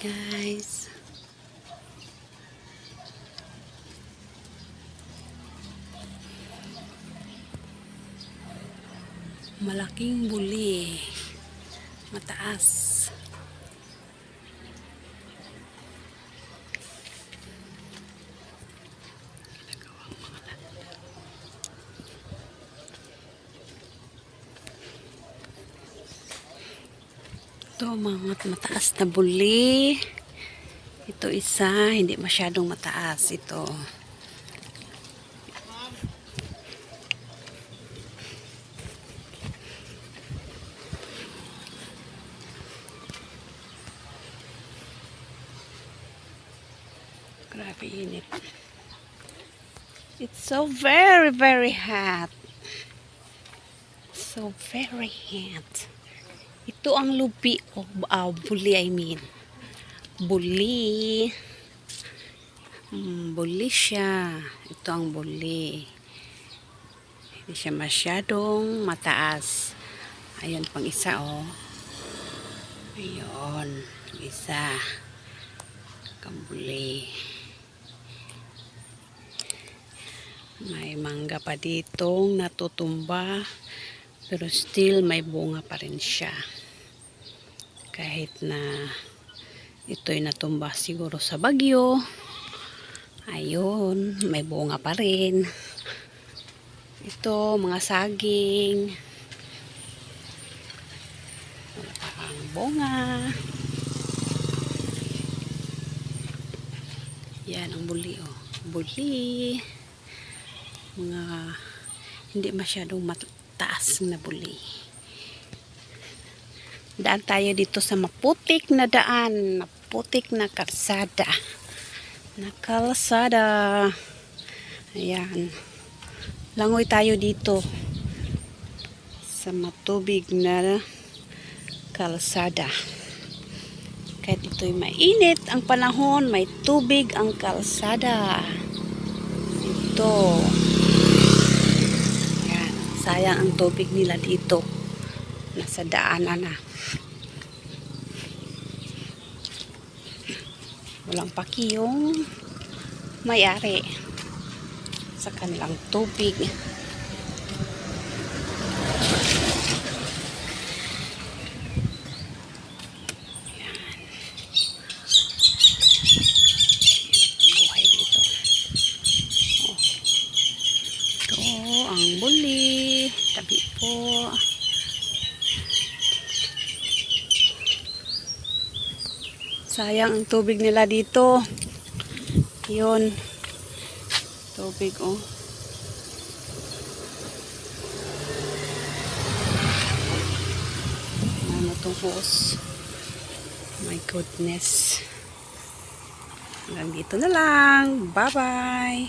Guys, malaking buli, mataas. Ito mga mataas na buli. Ito isa, hindi masyadong mataas ito. Grabe init. It's so very hot. So very hot. Ito ang lupi o buli, I mean. Buli. Buli siya. Ito ang buli. Hindi siya masyadong mataas. Ayun pang isa oh. Ayun. Isa. Kambuli. May mangga pa ditong natutumba. Pero still may bunga pa rin siya. Kahit na ito'y natumba siguro sa bagyo. Ayun, may bunga pa rin. Ito, mga saging. Wala pa ang bunga. Yan ang buli oh. Buli. Mga hindi masyadong mataas na buli. Daan tayo dito sa maputik na daan. Maputik na kalsada. Ayan. Langoy tayo dito sa matubig na kalsada. Kahit ito'y mainit ang panahon, may tubig ang kalsada. Ito. Ayan. Sayang ang tubig nila dito. Nasa daanan na. Walang paki yung may-ari sa kanilang tubig. Buhay dito. Oh. Ito ang buli. Tabi po. Sayang ang tubig nila dito. Yun. Tubig oh. Ano itong hose? My goodness. Hanggang dito na lang. Bye-bye.